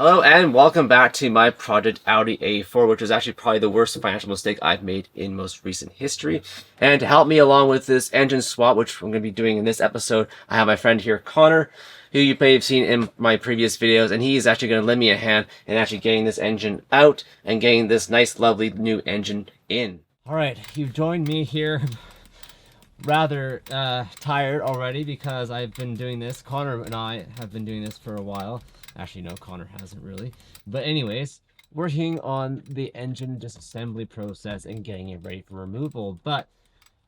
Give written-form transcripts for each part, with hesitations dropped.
Hello and welcome back to my project Audi A4, which was actually probably the worst financial mistake I've made in most recent history. And to help me along with this engine swap, which I'm going to be doing in this episode, I have my friend here, Connor, who you may have seen in my previous videos, and he's actually going to lend me a hand in actually getting this engine out and getting this nice, lovely new engine in. All right, you've joined me here. Rather tired already because I've been doing this. Connor and I have been doing this for a while. Actually, no, Connor hasn't really. But anyways, working on the engine disassembly process and getting it ready for removal. But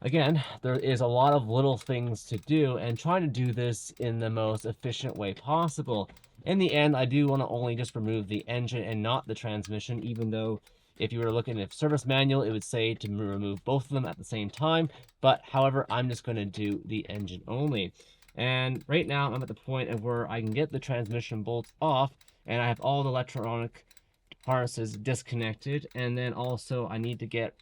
again, there is a lot of little things to do and trying to do this in the most efficient way possible. In the end, I do want to only just remove the engine and not the transmission, even though if you were looking at a service manual, it would say to remove both of them at the same time. But however, I'm just going to do the engine only. And right now I'm at the point of where I can get the transmission bolts off and I have all the electronic harnesses disconnected. And then also I need to get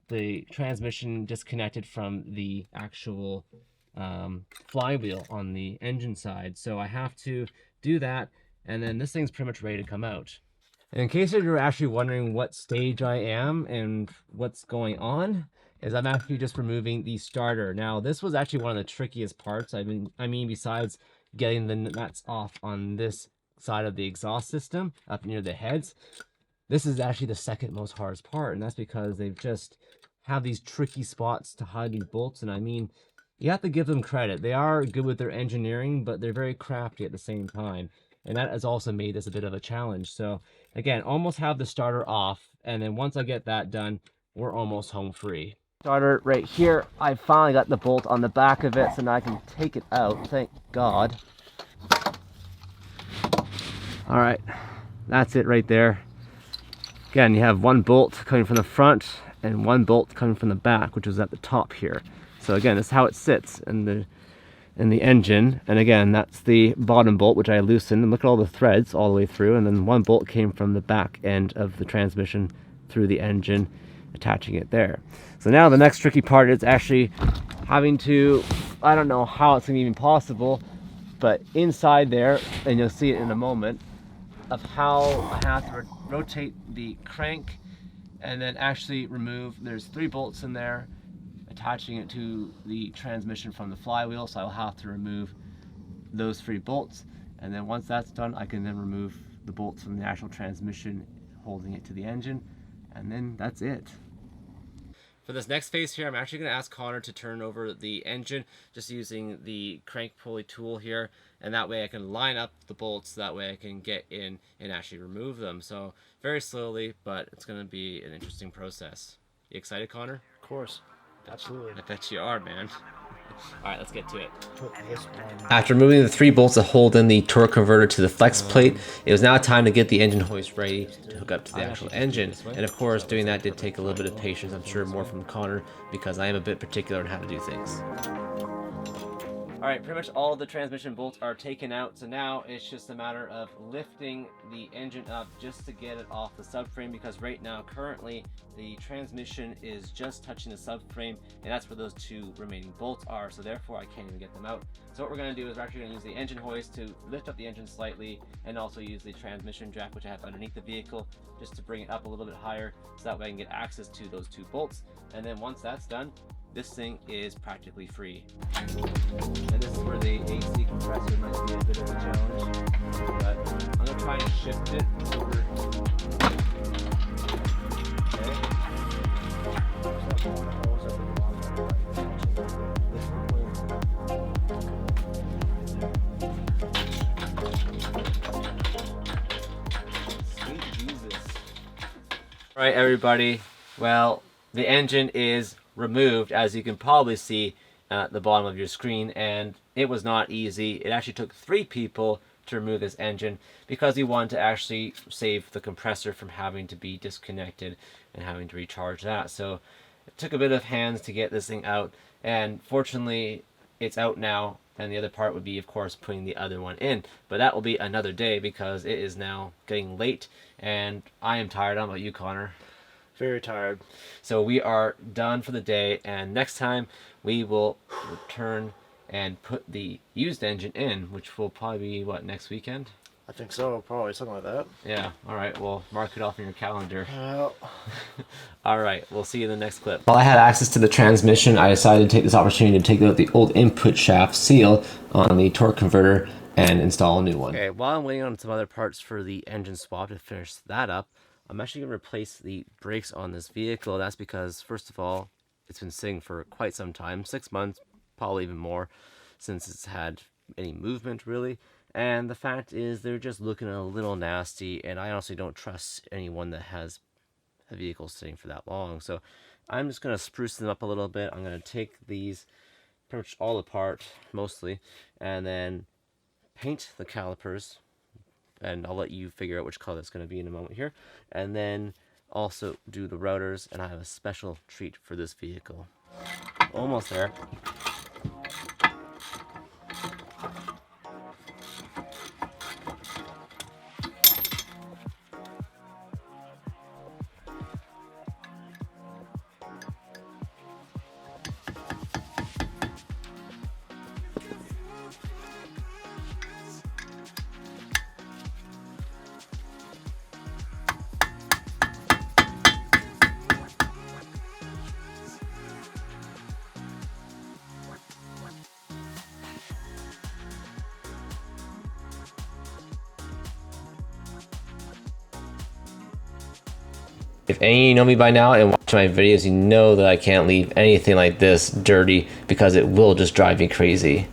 the transmission disconnected from the actual flywheel on the engine side. So I have to do that, and then this thing's pretty much ready to come out. And in case you're actually wondering what stage I am and what's going on, is I'm actually just removing the starter. Now, this was actually one of the trickiest parts. I mean, besides getting the nuts off on this side of the exhaust system up near the heads, this is actually the second most hardest part, and that's because they've just have these tricky spots to hide these bolts. And I mean, you have to give them credit. They are good with their engineering, but they're very crafty at the same time. And that has also made this a bit of a challenge. So again, almost have the starter off, and then once I get that done, we're almost home free. Starter right here, I finally got the bolt on the back of it, so now I can take it out, thank God. All right, that's it right there. Again, you have one bolt coming from the front and one bolt coming from the back, which is at the top here. So again, that's how it sits in the engine. And again, that's the bottom bolt, which I loosened, and look at all the threads all the way through. And then one bolt came from the back end of the transmission through the engine, attaching it there. So now the next tricky part is actually having to, I don't know how it's even possible, but inside there, and you'll see it in a moment, of how I have to rotate the crank and then actually remove, there's 3 bolts in there, attaching it to the transmission from the flywheel, so I'll have to remove those 3 bolts, and then once that's done, I can then remove the bolts from the actual transmission holding it to the engine, and then that's it. For this next phase here, I'm actually going to ask Connor to turn over the engine just using the crank pulley tool here, and that way I can line up the bolts, that way I can get in and actually remove them. So very slowly, but it's going to be an interesting process. You excited, Connor? Of course. Absolutely. I bet you are, man. All right, let's get to it. Put this one. After removing the 3 bolts that hold in the torque converter to the flex plate, it was now time to get the engine hoist ready to hook up to the actual engine. And of course, doing that did take a little bit of patience, I'm sure more from Connor, because I am a bit particular on how to do things. Alright, pretty much all the transmission bolts are taken out, so now it's just a matter of lifting the engine up just to get it off the subframe, because right now, currently, the transmission is just touching the subframe, and that's where those 2 remaining bolts are, so therefore I can't even get them out. So what we're going to do is we're actually going to use the engine hoist to lift up the engine slightly, and also use the transmission jack, which I have underneath the vehicle, just to bring it up a little bit higher, so that way I can get access to those 2 bolts. And then once that's done, this thing is practically free. And this is where the AC compressor might be a bit of a challenge, but I'm going to try and shift it over. Sweet Jesus. Alright everybody, well, the engine is removed, as you can probably see at the bottom of your screen, and it was not easy. It actually took 3 people to remove this engine because we wanted to actually save the compressor from having to be disconnected and having to recharge that. So it took a bit of hands to get this thing out, and fortunately it's out now, and the other part would be, of course, putting the other one in, but that will be another day because it is now getting late and I am tired. How about you, Connor? Very tired. So we are done for the day, and next time we will return and put the used engine in, which will probably be, what, next weekend? I think so, probably something like that. Yeah, alright, well, mark it off in your calendar. Well, Alright, we'll see you in the next clip. While I had access to the transmission, I decided to take this opportunity to take out the old input shaft seal on the torque converter and install a new one. Okay, while I'm waiting on some other parts for the engine swap to finish that up, I'm actually going to replace the brakes on this vehicle. That's because, first of all, it's been sitting for quite some time, 6 months, probably even more, since it's had any movement, really. And the fact is, they're just looking a little nasty, and I honestly don't trust anyone that has a vehicle sitting for that long. So I'm just going to spruce them up a little bit. I'm going to take these pretty much all apart, mostly, and then paint the calipers, and I'll let you figure out which color it's going to be in a moment here, and then also do the rotors, and I have a special treat for this vehicle. Almost there. If any of you know me by now and watch my videos, you know that I can't leave anything like this dirty because it will just drive me crazy.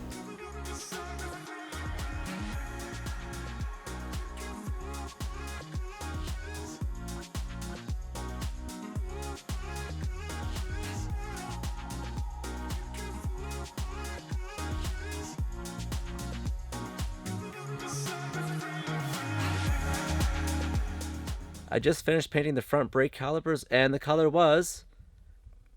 I just finished painting the front brake calipers and the color was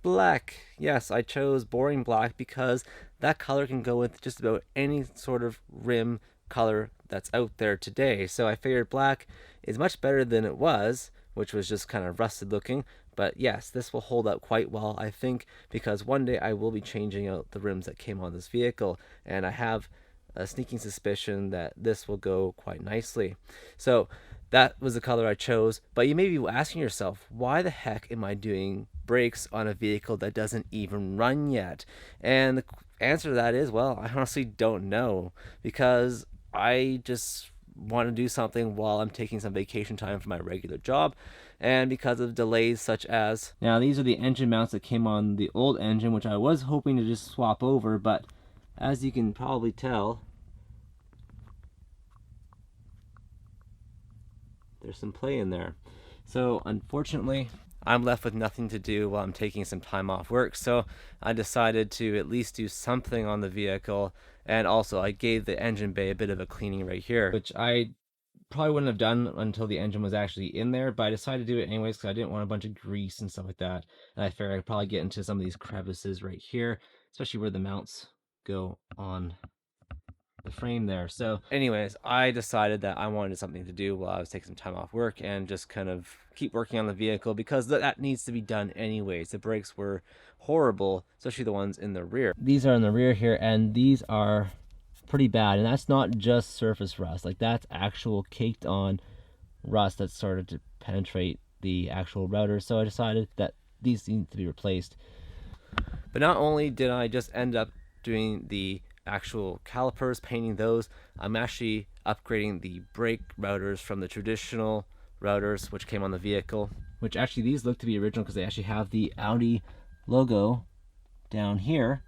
black. Yes, I chose boring black because that color can go with just about any sort of rim color that's out there today. So I figured black is much better than it was, which was just kind of rusted looking. But yes, this will hold up quite well, I think, because one day I will be changing out the rims that came on this vehicle, and I have a sneaking suspicion that this will go quite nicely. So that was the color I chose, but you may be asking yourself, why the heck am I doing brakes on a vehicle that doesn't even run yet? And the answer to that is, well, I honestly don't know, because I just want to do something while I'm taking some vacation time from my regular job, and because of delays such as... Now, these are the engine mounts that came on the old engine, which I was hoping to just swap over, but as you can probably tell, there's some play in there. So unfortunately, I'm left with nothing to do while I'm taking some time off work, so I decided to at least do something on the vehicle. And also I gave the engine bay a bit of a cleaning right here, which I probably wouldn't have done until the engine was actually in there, but I decided to do it anyways because I didn't want a bunch of grease and stuff like that. And I figured I'd probably get into some of these crevices right here, especially where the mounts go on the frame there. So anyways, I decided that I wanted something to do while I was taking some time off work and just kind of keep working on the vehicle, because that needs to be done anyways. The brakes were horrible, especially the ones in the rear. These are in the rear here, and these are pretty bad, and that's not just surface rust. Like, that's actual caked on rust that started to penetrate the actual router. So I decided that these need to be replaced. But not only did I just end up doing the actual calipers, painting those, I'm actually upgrading the brake routers from the traditional routers which came on the vehicle, which actually these look to be original because they actually have the Audi logo down here,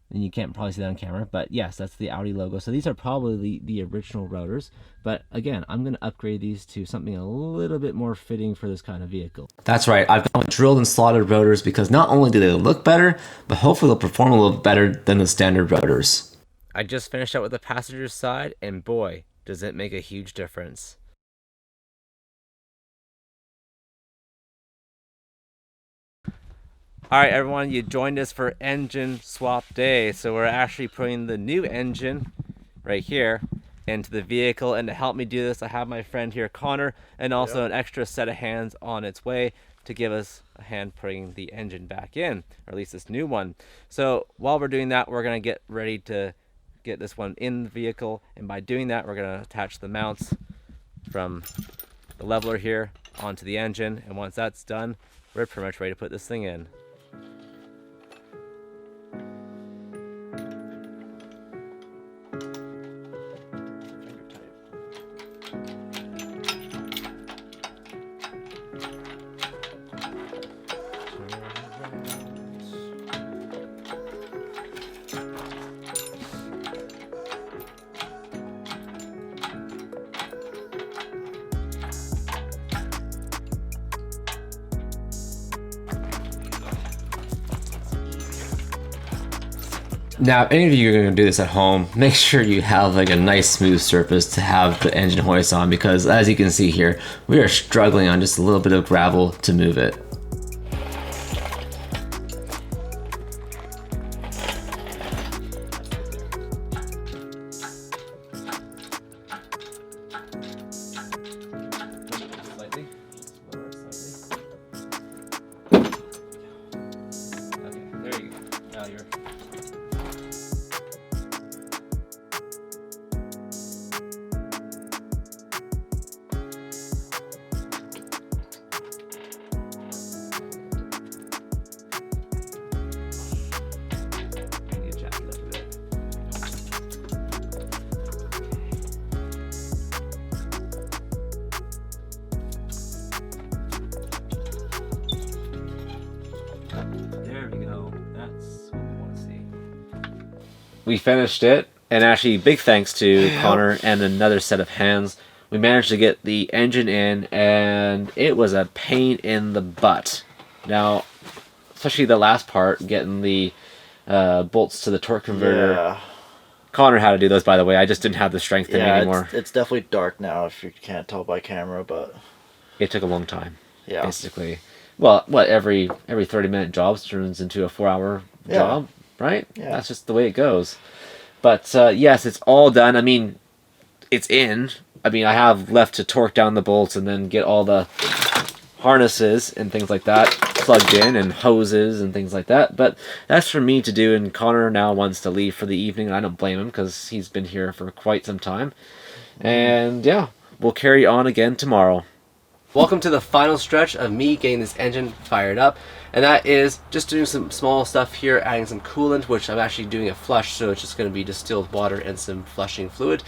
and you can't probably see that on camera, but yes, that's the Audi logo. So these are probably the original routers, but again, I'm going to upgrade these to something a little bit more fitting for this kind of vehicle. That's right, I've gone with drilled and slotted rotors because not only do they look better, but hopefully they'll perform a little better than the standard rotors. I just finished out with the passenger side, and boy, does it make a huge difference. Alright everyone, you joined us for engine swap day. So we're actually putting the new engine right here into the vehicle, and to help me do this I have my friend here, Connor, and also an extra set of hands on its way to give us a hand putting the engine back in, or at least this new one. So while we're doing that, we're going to get ready to get this one in the vehicle, and by doing that we're going to attach the mounts from the leveler here onto the engine, and once that's done we're pretty much ready to put this thing in. Now, if any of you are going to do this at home, make sure you have like a nice smooth surface to have the engine hoist on, because as you can see here, we are struggling on just a little bit of gravel to move it. Slightly. Lower it slightly. Okay, there you go. Now you're... There we go. That's what we want to see. We finished it, and actually big thanks to Connor and another set of hands. We managed to get the engine in, and it was a pain in the butt. Now, especially the last part, getting the bolts to the torque converter. Yeah. Connor had to do those, by the way. I just didn't have the strength to anymore. It's definitely dark now if you can't tell by camera, but It took a long time. yeah. Basically. Well, what, every 30-minute job turns into a 4-hour job, right? Yeah. That's just the way it goes. But yes, it's all done. I mean, it's in. I mean, I have left to torque down the bolts and then get all the harnesses and things like that plugged in, and hoses and things like that. But that's for me to do, and Connor now wants to leave for the evening, and I don't blame him because he's been here for quite some time. And yeah, we'll carry on again tomorrow. Welcome to the final stretch of me getting this engine fired up, and that is just doing some small stuff here, adding some coolant, which I'm actually doing a flush, so it's just going to be distilled water and some flushing fluid,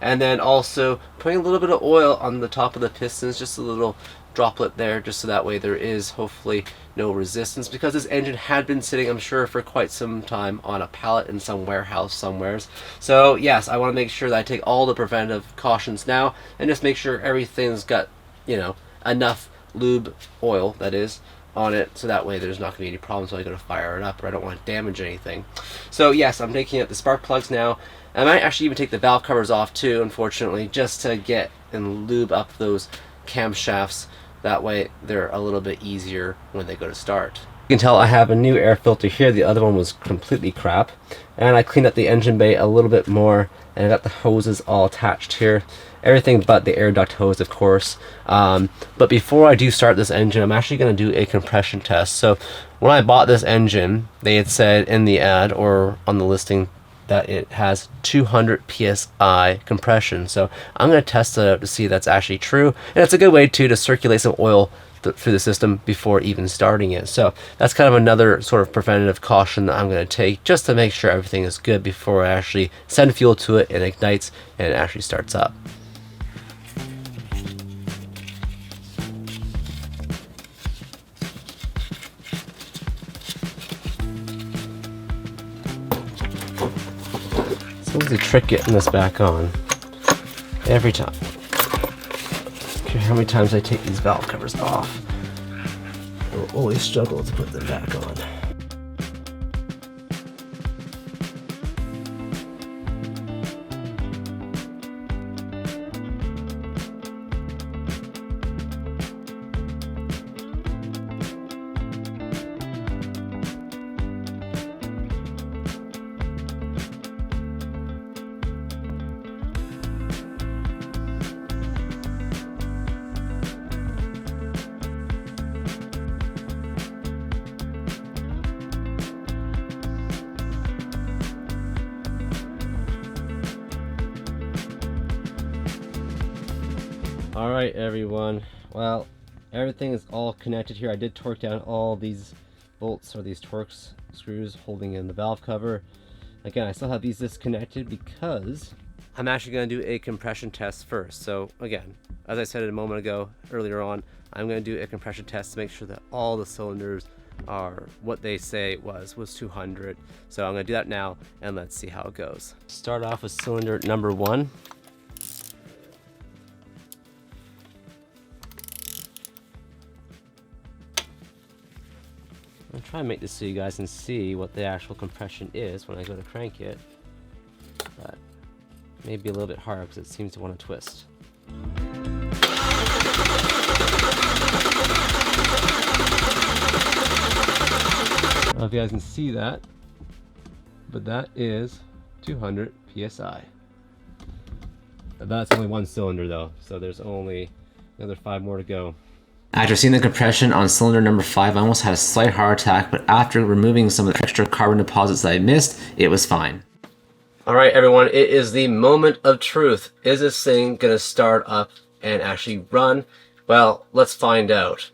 and then also putting a little bit of oil on the top of the pistons, just a little droplet there, just so that way there is hopefully no resistance, because this engine had been sitting, I'm sure, for quite some time on a pallet in some warehouse somewheres. So yes, I want to make sure that I take all the preventive cautions now and just make sure everything's got, you know, enough lube oil, that is, on it, so that way there's not going to be any problems when I go to fire it up, or I don't want to damage anything. So yes, I'm taking out the spark plugs now. I might actually even take the valve covers off too, unfortunately, just to get and lube up those camshafts. That way they're a little bit easier when they go to start. You can tell I have a new air filter here. The other one was completely crap, and I cleaned up the engine bay a little bit more, and I got the hoses all attached here. Everything but the air duct hose, of course. But before I do start this engine, I'm actually going to do a compression test. So when I bought this engine, they had said in the ad or on the listing that it has 200 psi compression. So I'm going to test it out to see if that's actually true. And it's a good way to circulate some oil through the system before even starting it. So that's kind of another sort of preventative caution that I'm going to take, just to make sure everything is good before I actually send fuel to it and ignites and it actually starts up. It's always a trick getting this back on. Every time. Okay, how many times I take these valve covers off, I will always struggle to put them back on. All right, everyone. Well, everything is all connected here. I did torque down all these bolts or these Torx screws holding in the valve cover. Again, I still have these disconnected because I'm actually going to do a compression test first. So again, as I said a moment ago, earlier on, I'm going to do a compression test to make sure that all the cylinders are what they say was 200. So I'm going to do that now, and let's see how it goes. Start off with cylinder number 1. I'm trying to make this so you guys can see what the actual compression is when I go to crank it, but maybe a little bit hard because it seems to want to twist. I don't know if you guys can see that, but that is 200 psi. That's only one cylinder though, so there's only another 5 more to go. After seeing the compression on cylinder number 5, I almost had a slight heart attack, but after removing some of the extra carbon deposits that I missed, it was fine. Alright everyone, it is the moment of truth. Is this thing gonna start up and actually run? Well, let's find out.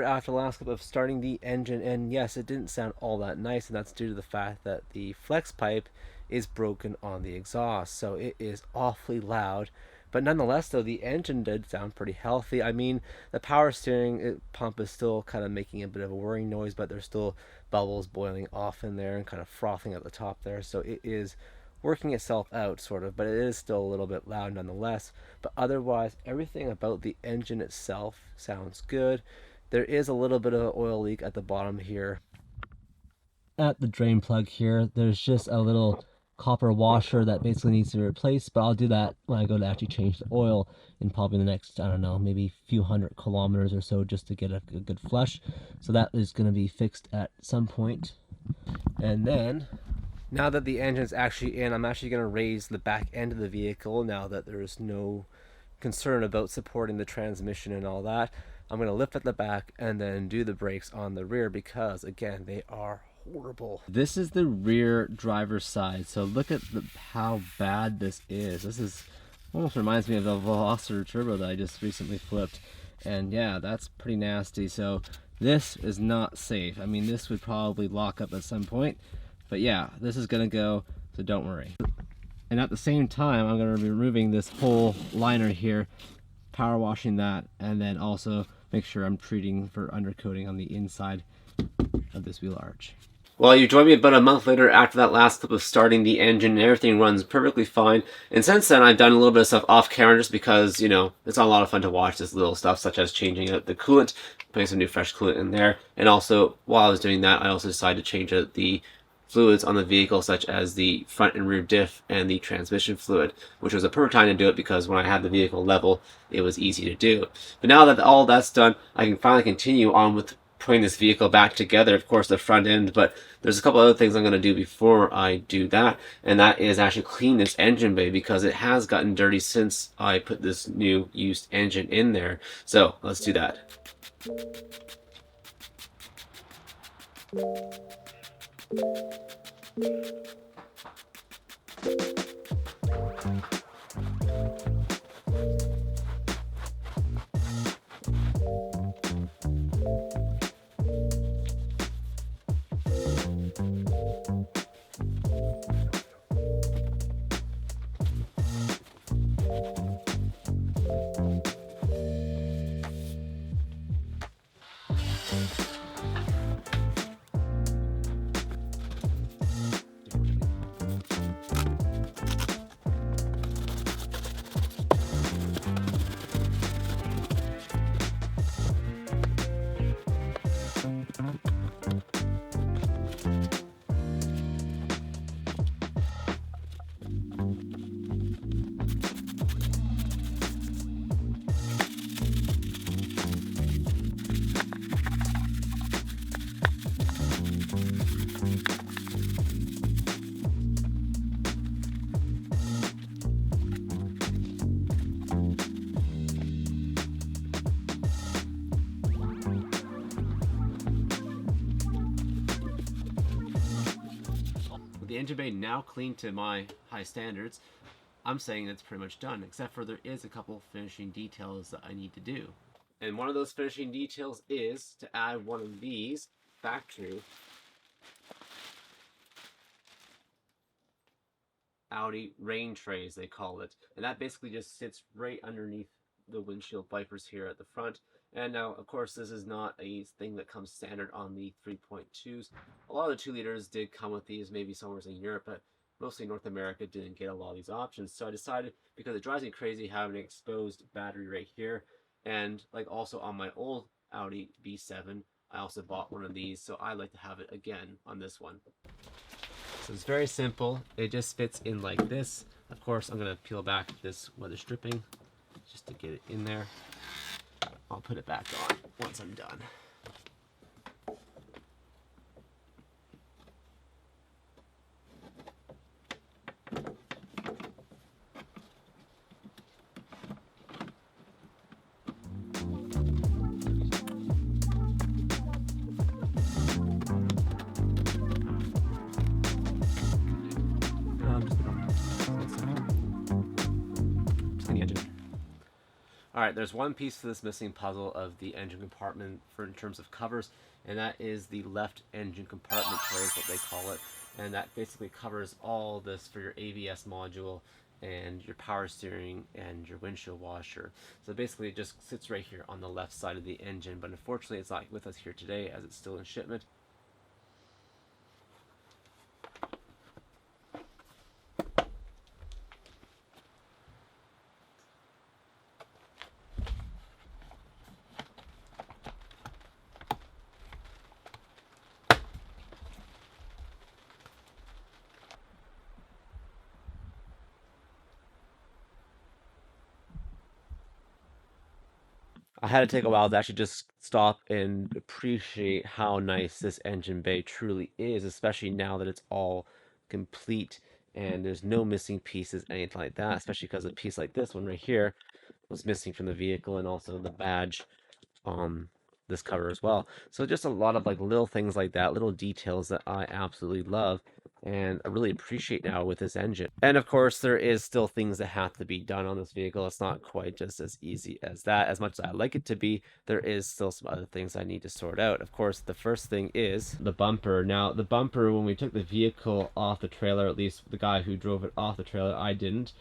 After the last clip of starting the engine, and yes, it didn't sound all that nice, and that's due to the fact that the flex pipe is broken on the exhaust, so it is awfully loud. But nonetheless though, the engine did sound pretty healthy. I mean, the power steering pump is still kind of making a bit of a whirring noise, but there's still bubbles boiling off in there and kind of frothing at the top there, so it is working itself out sort of, but it is still a little bit loud nonetheless. But otherwise, everything about the engine itself sounds good. There is a little bit of an oil leak at the bottom here. At the drain plug here, there's just a little copper washer that basically needs to be replaced, but I'll do that when I go to actually change the oil in probably the next, I don't know, maybe a few hundred kilometers or so, just to get a good flush. So that is going to be fixed at some point. And then, now that the engine's actually in, I'm actually going to raise the back end of the vehicle now that there is no concern about supporting the transmission and all that. I'm going to lift at the back and then do the brakes on the rear because, again, they are horrible. This is the rear driver's side, so look at how bad this is. This is almost reminds me of the Veloster Turbo that I just recently flipped. And yeah, that's pretty nasty. So this is not safe. I mean, this would probably lock up at some point. But yeah, this is going to go, so don't worry. And at the same time, I'm going to be removing this whole liner here, power washing that, and then also make sure I'm treating for undercoating on the inside of this wheel arch. Well, you joined me about a month later after that last clip of starting the engine, and everything runs perfectly fine. And since then, I've done a little bit of stuff off camera just because, you know, it's not a lot of fun to watch this little stuff, such as changing out the coolant, putting some new fresh coolant in there. And also, while I was doing that, I also decided to change out the fluids on the vehicle, such as the front and rear diff and the transmission fluid, which was a perfect time to do it because when I had the vehicle level, it was easy to do. But now that all that's done, I can finally continue on with putting this vehicle back together, of course the front end, but there's a couple other things I'm going to do before I do that, and that is actually clean this engine bay because it has gotten dirty since I put this new used engine in there. So let's do that. engine bay now clean to my high standards, I'm saying it's pretty much done, except for there is a couple finishing details that I need to do. And one of those finishing details is to add one of these factory Audi rain trays, they call it. And that basically just sits right underneath the windshield wipers here at the front. And now, of course, this is not a thing that comes standard on the 3.2s. A lot of the 2 liters did come with these, maybe somewhere in Europe, but mostly North America didn't get a lot of these options. So I decided, because it drives me crazy having an exposed battery right here, and like also on my old Audi B7, I also bought one of these, so I like to have it again on this one. So it's very simple. It just fits in like this. Of course, I'm going to peel back this weather stripping just to get it in there. I'll put it back on once I'm done. Alright, there's one piece to this missing puzzle of the engine compartment in terms of covers, and that is the left engine compartment tray is what they call it. And that basically covers all this for your ABS module and your power steering and your windshield washer. So basically it just sits right here on the left side of the engine, but unfortunately it's not with us here today as it's still in shipment. I had to take a while to actually just stop and appreciate how nice this engine bay truly is, especially now that it's all complete and there's no missing pieces, anything like that, especially because a piece like this one right here was missing from the vehicle, and also the badge on this cover as well. So just a lot of like little things like that, little details that I absolutely love and I really appreciate now with this engine. And of course, there is still things that have to be done on this vehicle. It's not quite just as easy as that. As much as I like it to be, there is still some other things I need to sort out. Of course, the first thing is the bumper. Now, the bumper, when we took the vehicle off the trailer, at least the guy who drove it off the trailer, I didn't.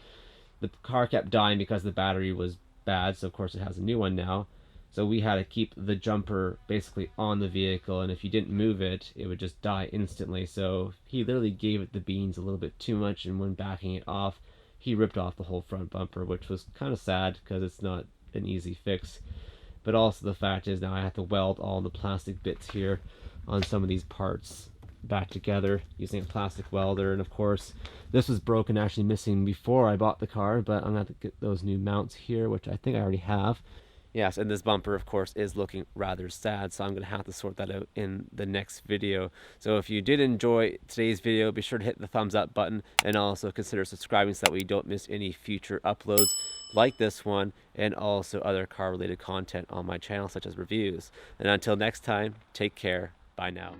The car kept dying because the battery was bad, so of course it has a new one now. So we had to keep the jumper basically on the vehicle, and if you didn't move it, it would just die instantly. So he literally gave it the beans a little bit too much, and when backing it off, he ripped off the whole front bumper, which was kind of sad because it's not an easy fix. But also the fact is now I have to weld all the plastic bits here on some of these parts back together using a plastic welder. And of course, this was broken, actually missing before I bought the car, but I'm going to have to get those new mounts here, which I think I already have. Yes, and this bumper, of course, is looking rather sad, so I'm going to have to sort that out in the next video. So if you did enjoy today's video, be sure to hit the thumbs up button and also consider subscribing so that we don't miss any future uploads like this one and also other car-related content on my channel, such as reviews. And until next time, take care. Bye now.